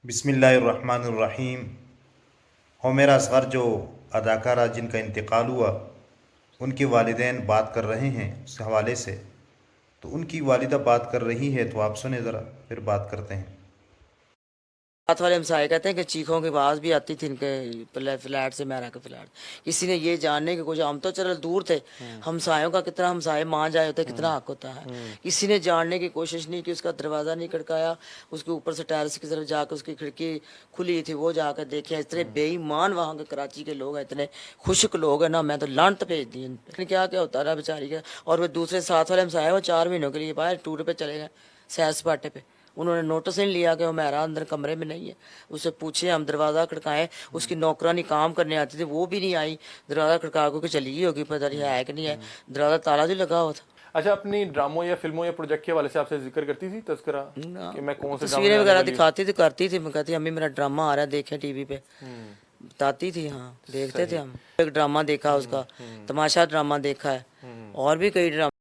बिस्मिल्लाहिर्रहमानिर्रहीम। हुमैरा असगर जो अदाकारा जिनका इंतकाल हुआ, उनके वालिदैन बात कर रहे हैं उस हवाले से। तो उनकी वालिदा बात कर रही है, तो आप सुने ज़रा, फिर बात करते हैं। साथ वाले हमसाए कहते हैं कि चीखों की आवाज़ भी आती थी इनके फ्लैट से, मेरा के फ्लैट। किसी ने ये जानने की कोशिश, हम तो चलो दूर थे, हमसायों का कितना, हमसाए मान जाए होते कितना हक होता है। किसी ने जानने की कोशिश नहीं की, उसका दरवाज़ा नहीं खड़काया, उसके ऊपर से टेरेस की तरफ जाकर उसकी खिड़की खुली थी, वो जाकर देखे। इतने बेईमान वहाँ के कराची के लोग हैं, इतने खुशक लोग हैं ना, मैं तो लानत भेज दी उन पर। क्या क्या होता रहा बेचारी का। और वो दूसरे साथ वाले हमसाए वो 4 महीनों के लिए बाहर टूर पे चले गए, सैर सपाटे पे। उन्होंने नोटिस नहीं लिया कि हुमैरा अंदर कमरे में नहीं है। उससे पूछे, हम दरवाज़ा खड़काएं, उसकी नौकरानी काम करने आती थी, वो भी नहीं आई। दरवाज़ा खड़का के चली गई होगी, पता नहीं है कि नहीं है। दरवाज़ा ताला भी लगा हुआ था। अच्छा, अपनी ड्रामों या फिल्मों या प्रोजेक्ट के हवाले से आपसे जिक्र करती थी तस्करा कि मैं कौन से ड्रामे में तस्वीरें आने वगैरह वाली हूँ? दिखाती थी, करती थी। मैं कहती अम्मी मेरा ड्रामा आ रहा है, देखें टीवी पे, बताती थी। हाँ, देखते थे हम। एक ड्रामा देखा उसका, तमाशा ड्रामा देखा है, और भी कई ड्रामा।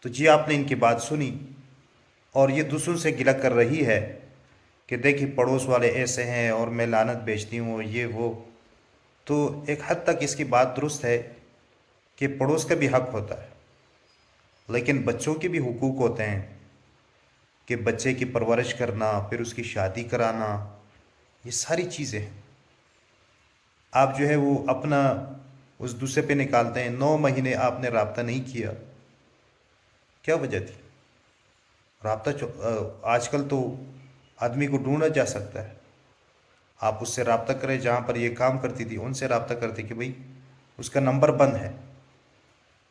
तो जी, आपने इनकी बात सुनी, और ये दूसरों से गिला कर रही है कि देखिए पड़ोस वाले ऐसे हैं और मैं लानत बेचती हूँ और ये वो। तो एक हद तक इसकी बात दुरुस्त है कि पड़ोस का भी हक होता है, लेकिन बच्चों के भी हुकूक होते हैं कि बच्चे की परवरिश करना, फिर उसकी शादी कराना, ये सारी चीज़ें हैं। आप जो है वो अपना उस दूसरे पे निकालते हैं। 9 महीने आपने रब्ता नहीं किया, क्या वजह थी? आजकल तो आदमी को ढूंढा जा सकता है। आप उससे रब्ता करें, जहाँ पर ये काम करती थी उनसे रब्ता करते कि भाई उसका नंबर बंद है,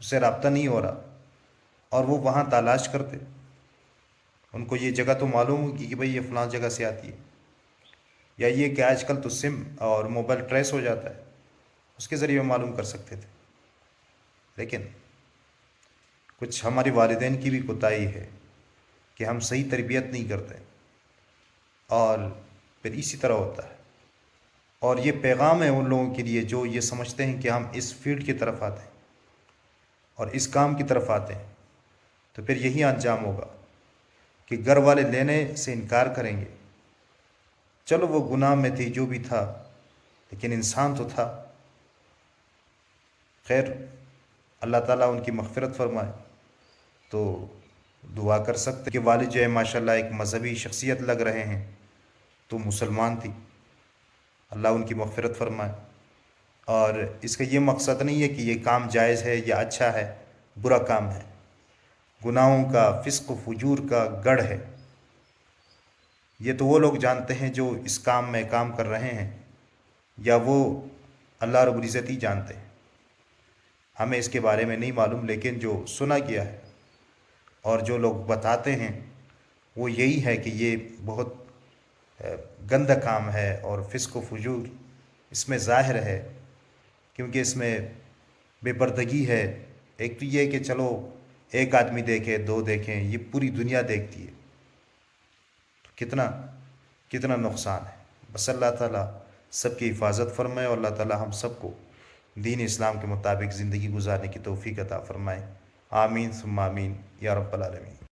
उससे रब्ता नहीं हो रहा, और वो वहाँ तलाश करते। उनको ये जगह तो मालूम होगी कि भाई ये फ़लाँ जगह से आती है, या ये कि आजकल तो सिम और मोबाइल ट्रेस हो जाता है, उसके ज़रिए मालूम कर सकते थे। लेकिन कुछ हमारे वालिदैन की भी कोताही है कि हम सही तरबियत नहीं करते, और फिर इसी तरह होता है। और ये पैगाम है उन लोगों के लिए जो ये समझते हैं कि हम इस फील्ड की तरफ आते हैं और इस काम की तरफ आते हैं, तो फिर यही अंजाम होगा कि घर वाले लेने से इनकार करेंगे। चलो वो गुनाह में थी, जो भी था, लेकिन इंसान तो था। खैर, अल्लाह ताला उनकी मग़फ़िरत फ़रमाए। तो दुआ कर सकते कि वालिद जो है माशाल्लाह एक मज़हबी शख्सियत लग रहे हैं, तो मुसलमान थी, अल्लाह उनकी मग़फ़िरत फ़रमाए। और इसका ये मकसद नहीं है कि ये काम जायज़ है या अच्छा है, बुरा काम है, गुनाहों का, फ़िस्क़ व फ़ुजूर का गढ़ है। ये तो वो लोग जानते हैं जो इस काम में काम कर रहे हैं, या वो अल्लाह रब्बुल इज़्ज़त ही जानते हैं। हमें इसके बारे में नहीं मालूम, लेकिन जो सुना गया है और जो लोग बताते हैं वो यही है कि ये बहुत गंदा काम है और फ़िस्क़ व फ़ुजूर इसमें ज़ाहिर है, क्योंकि इसमें बेपर्दगी है। एक तो ये कि चलो एक आदमी देखे, 2 देखें, ये पूरी दुनिया देखती है, तो कितना कितना नुकसान है। बस अल्लाह ताला सबकी हिफाजत फरमाए, और अल्लाह ताला हम सबको दीन इस्लाम के मुताबिक ज़िंदगी गुजारने की तौफ़ीक अता फ़रमाए। आमीन सुम्मा आमीन या रब्बल आलमीन।